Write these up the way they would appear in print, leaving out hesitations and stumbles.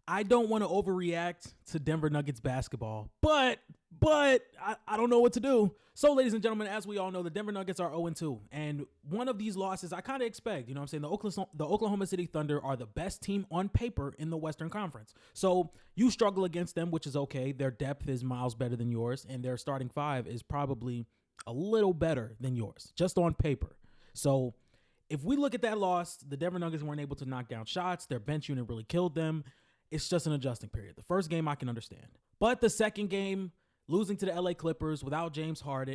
I don't want to overreact to Denver Nuggets basketball, but I don't know what to do. So, ladies and gentlemen, as we all know, the Denver Nuggets are 0-2, and one of these losses I kind of expect. You know what I'm saying? The Oklahoma City Thunder are the best team on paper in the Western Conference. So you struggle against them, which is okay. Their depth is miles better than yours, and their starting five is probably a little better than yours, just on paper. So if we look at that loss, the Denver Nuggets weren't able to knock down shots. Their bench unit really killed them. It's just an adjusting period. The first game I can understand. But the second game, losing to the LA Clippers without without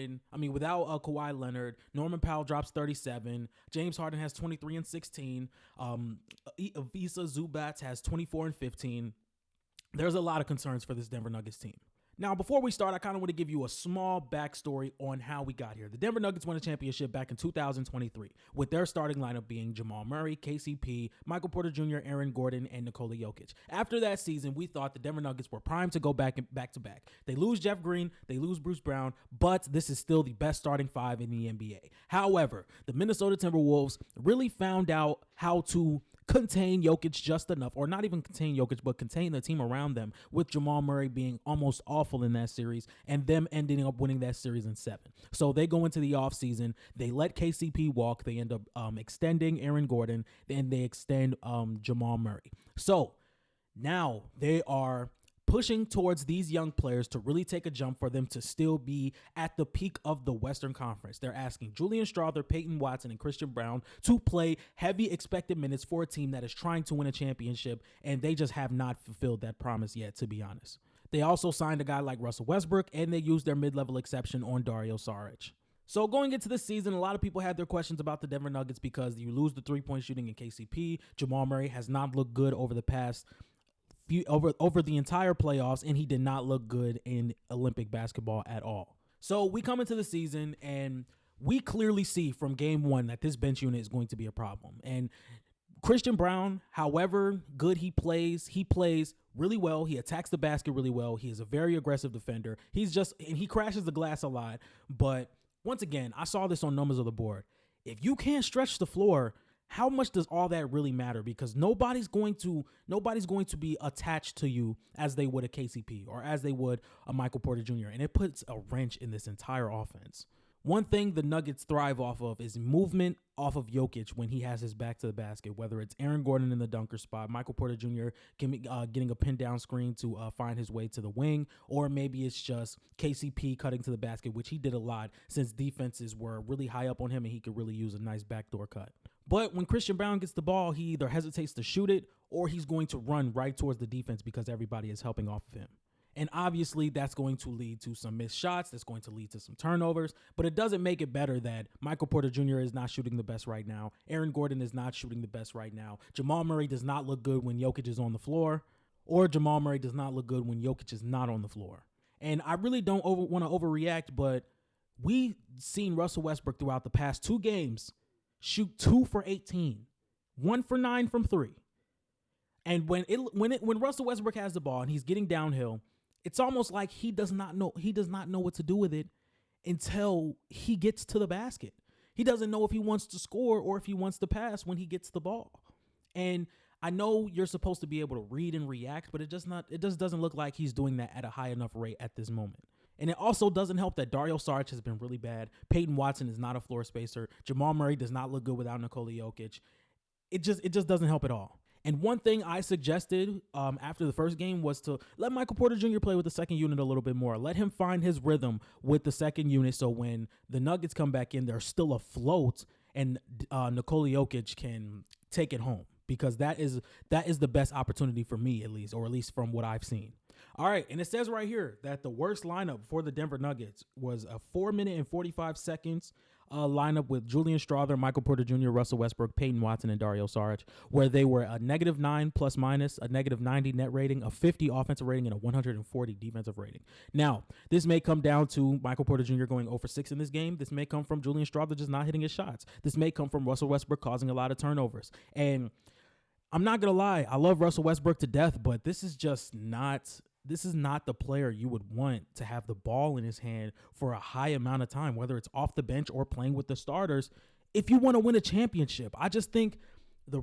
Kawhi Leonard, Norman Powell drops 37. James Harden has 23 and 16. Ivica Zubac has 24 and 15. There's a lot of concerns for this Denver Nuggets team. Now, before we start, I kind of want to give you a small backstory on how we got here. The Denver Nuggets won a championship back in 2023 with their starting lineup being Jamal Murray, KCP, Michael Porter Jr., Aaron Gordon, and Nikola Jokic. After that season, we thought the Denver Nuggets were primed to go back to back. They lose Jeff Green, they lose Bruce Brown, but this is still the best starting five in the NBA. However, the Minnesota Timberwolves really found out how to contain Jokic just enough, or not even contain Jokic, but contain the team around them, with Jamal Murray being almost awful in that series and them ending up winning that series in 7. So they go into the offseason, they let KCP walk, they end up extending Aaron Gordon, and they extend Jamal Murray. So now they are pushing towards these young players to really take a jump for them to still be at the peak of the Western Conference. They're asking Julian Strawther, Peyton Watson, and Christian Brown to play heavy expected minutes for a team that is trying to win a championship, and they just have not fulfilled that promise yet, to be honest. They also signed a guy like Russell Westbrook, and they used their mid-level exception on Dario Saric. So going into the season, a lot of people had their questions about the Denver Nuggets because you lose the three-point shooting in KCP. Jamal Murray has not looked good over the past over the entire playoffs, and he did not look good in Olympic basketball at all. So we come into the season, and we clearly see from game one that this bench unit is going to be a problem. And Christian Brown, however good he plays really well. He attacks the basket really well. He is a very aggressive defender. And he crashes the glass a lot. But once again, I saw this on numbers of the board. If you can't stretch the floor, how much does all that really matter? Because nobody's going to be attached to you as they would a KCP or as they would a Michael Porter Jr. And it puts a wrench in this entire offense. One thing the Nuggets thrive off of is movement off of Jokic when he has his back to the basket, whether it's Aaron Gordon in the dunker spot, Michael Porter Jr. Getting a pin down screen to find his way to the wing, or maybe it's just KCP cutting to the basket, which he did a lot since defenses were really high up on him and he could really use a nice backdoor cut. But when Christian Brown gets the ball, he either hesitates to shoot it or he's going to run right towards the defense because everybody is helping off of him. And obviously that's going to lead to some missed shots. That's going to lead to some turnovers, but it doesn't make it better that Michael Porter Jr. is not shooting the best right now. Aaron Gordon is not shooting the best right now. Jamal Murray does not look good when Jokic is on the floor, or Jamal Murray does not look good when Jokic is not on the floor. And I really don't want to overreact, but we've seen Russell Westbrook throughout the past 2 games shoot 2 for 18, 1 for 9 from 3. And when Russell Westbrook has the ball and he's getting downhill, it's almost like he does not know what to do with it until he gets to the basket. He doesn't know if he wants to score or if he wants to pass when he gets the ball. And I know you're supposed to be able to read and react, but it just doesn't look like he's doing that at a high enough rate at this moment. And it also doesn't help that Dario Saric has been really bad. Peyton Watson is not a floor spacer. Jamal Murray does not look good without Nikola Jokic. It just doesn't help at all. And one thing I suggested after the first game was to let Michael Porter Jr. play with the second unit a little bit more. Let him find his rhythm with the second unit so when the Nuggets come back in, they're still afloat and Nikola Jokic can take it home, because that is the best opportunity for me, at least from what I've seen. All right, and it says right here that the worst lineup for the Denver Nuggets was a 4 minute and 45 seconds lineup with Julian Strawther, Michael Porter Jr., Russell Westbrook, Peyton Watson, and Dario Saric, where they were a -9 plus minus, a -90 net rating, a 50 offensive rating, and a 140 defensive rating. Now, this may come down to Michael Porter Jr. going 0 for 6 in this game. This may come from Julian Strawther just not hitting his shots. This may come from Russell Westbrook causing a lot of turnovers. And I'm not going to lie, I love Russell Westbrook to death, but this is not the player you would want to have the ball in his hand for a high amount of time, whether it's off the bench or playing with the starters, if you want to win a championship. I just think the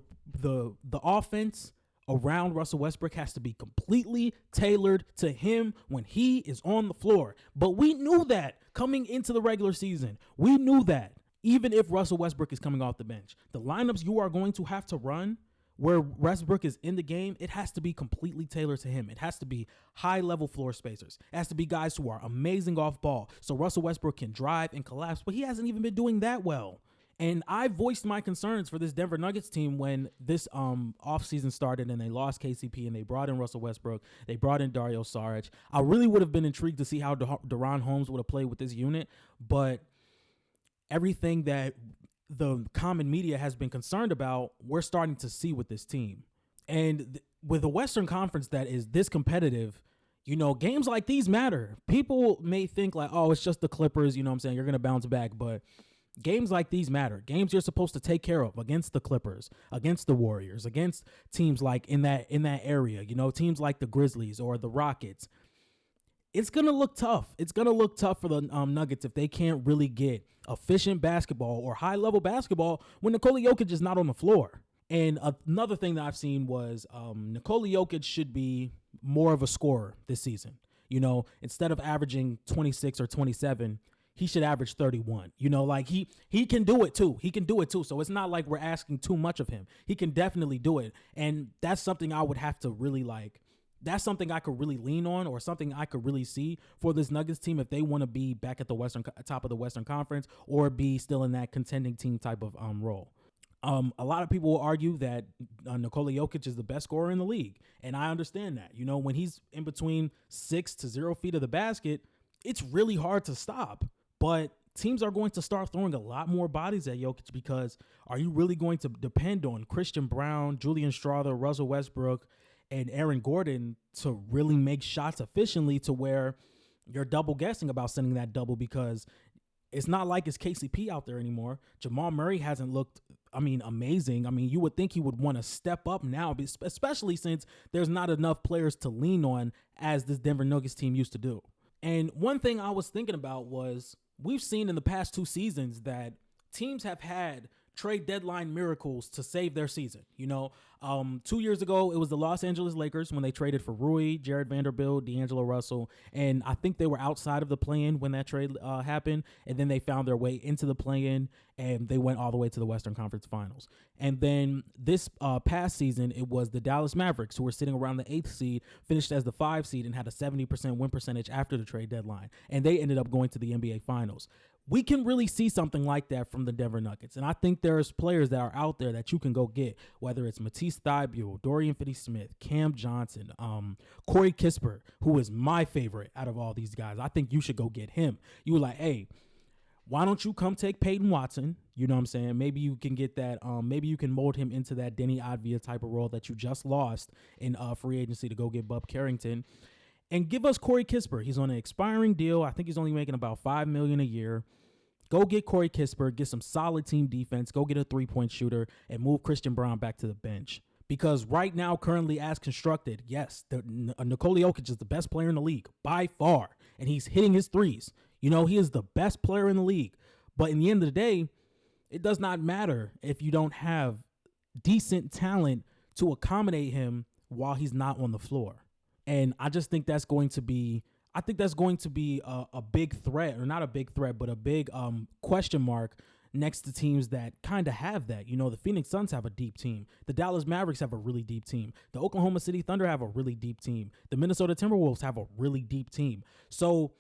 offense around Russell Westbrook has to be completely tailored to him when he is on the floor. But we knew that coming into the regular season. We knew that even if Russell Westbrook is coming off the bench, the lineups you are going to have to run where Westbrook is in the game, it has to be completely tailored to him. It has to be high-level floor spacers. It has to be guys who are amazing off ball so Russell Westbrook can drive and collapse, but he hasn't even been doing that well. And I voiced my concerns for this Denver Nuggets team when this offseason started and they lost KCP and they brought in Russell Westbrook. They brought in Dario Saric. I really would have been intrigued to see how Deron Holmes would have played with this unit, but everything that the common media has been concerned about, we're starting to see with this team. And with a Western Conference that is this competitive, you know, games like these matter. People may think like, oh, it's just the Clippers, you know what I'm saying? You're going to bounce back, but games like these matter. Games you're supposed to take care of against the Clippers, against the Warriors, against teams like in that area, you know, teams like the Grizzlies or the Rockets. It's going to look tough. It's going to look tough for the Nuggets if they can't really get efficient basketball or high-level basketball when Nikola Jokic is not on the floor. And another thing that I've seen was Nikola Jokic should be more of a scorer this season. You know, instead of averaging 26 or 27, he should average 31. You know, like he can do it too. He can do it too. So it's not like we're asking too much of him. He can definitely do it. And that's something I would have to really like. That's something I could really lean on, or something I could really see for this Nuggets team if they want to be back at the top of the Western Conference or be still in that contending team type of role. A lot of people will argue that Nikola Jokic is the best scorer in the league, and I understand that. You know, when he's in between 6 to 0 feet of the basket, it's really hard to stop. But teams are going to start throwing a lot more bodies at Jokic because are you really going to depend on Christian Brown, Julian Strawther, Russell Westbrook, and Aaron Gordon to really make shots efficiently to where you're double guessing about sending that double? Because it's not like it's KCP out there anymore. Jamal Murray hasn't looked, amazing. You would think he would want to step up now, especially since there's not enough players to lean on as this Denver Nuggets team used to do. And one thing I was thinking about was we've seen in the past 2 seasons that teams have had trade deadline miracles to save their season. You know, 2 years ago, it was the Los Angeles Lakers when they traded for Rui, Jared Vanderbilt, D'Angelo Russell. And I think they were outside of the play-in when that trade happened. And then they found their way into the play-in and they went all the way to the Western Conference Finals. And then this past season, it was the Dallas Mavericks, who were sitting around the 8th seed, finished as the 5 seed and had a 70% win percentage after the trade deadline. And they ended up going to the NBA Finals. We can really see something like that from the Denver Nuggets. And I think there's players that are out there that you can go get, whether it's Matisse Thybulle, Dorian Finney-Smith, Cam Johnson, Corey Kispert, who is my favorite out of all these guys. I think you should go get him. You were like, hey, why don't you come take Peyton Watson? You know what I'm saying? Maybe you can get that. Maybe you can mold him into that Denny Advia type of role that you just lost in free agency to go get Bub Carrington. And give us Corey Kispert. He's on an expiring deal. I think he's only making about $5 million a year. Go get Corey Kispert, get some solid team defense, go get a three-point shooter, and move Christian Brown back to the bench. Because right now, currently as constructed, yes, Nikola Jokic is the best player in the league by far, and he's hitting his threes. You know, he is the best player in the league. But in the end of the day, it does not matter if you don't have decent talent to accommodate him while he's not on the floor. And I just think that's going to be a big threat, or not a big threat, but a big question mark next to teams that kind of have that. You know, the Phoenix Suns have a deep team. The Dallas Mavericks have a really deep team. The Oklahoma City Thunder have a really deep team. The Minnesota Timberwolves have a really deep team. So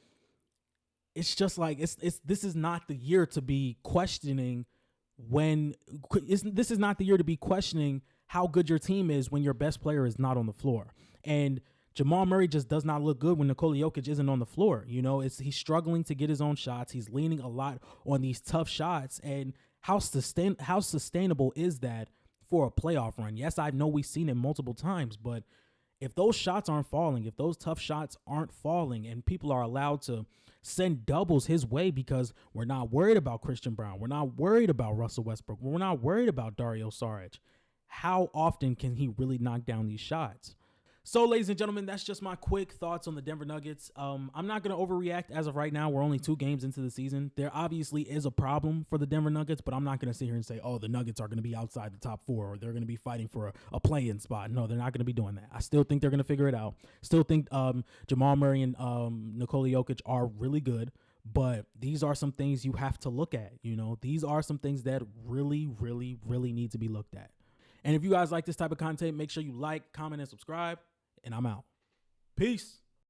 it's just like this is not the year to be questioning this is not the year to be questioning how good your team is when your best player is not on the floor. And Jamal Murray just does not look good when Nikola Jokic isn't on the floor. You know, he's struggling to get his own shots. He's leaning a lot on these tough shots. And how sustainable is that for a playoff run? Yes, I know we've seen it multiple times, but if those shots aren't falling, if those tough shots aren't falling, and people are allowed to send doubles his way because we're not worried about Christian Brown, we're not worried about Russell Westbrook, we're not worried about Dario Saric, how often can he really knock down these shots? So, ladies and gentlemen, that's just my quick thoughts on the Denver Nuggets. I'm not going to overreact as of right now. We're only 2 games into the season. There obviously is a problem for the Denver Nuggets, but I'm not going to sit here and say, oh, the Nuggets are going to be outside the top 4 or they're going to be fighting for a play-in spot. No, they're not going to be doing that. I still think they're going to figure it out. Still think Jamal Murray and Nikola Jokic are really good, but these are some things you have to look at. You know, these are some things that really, really, really need to be looked at. And if you guys like this type of content, make sure you like, comment, and subscribe. And I'm out. Peace.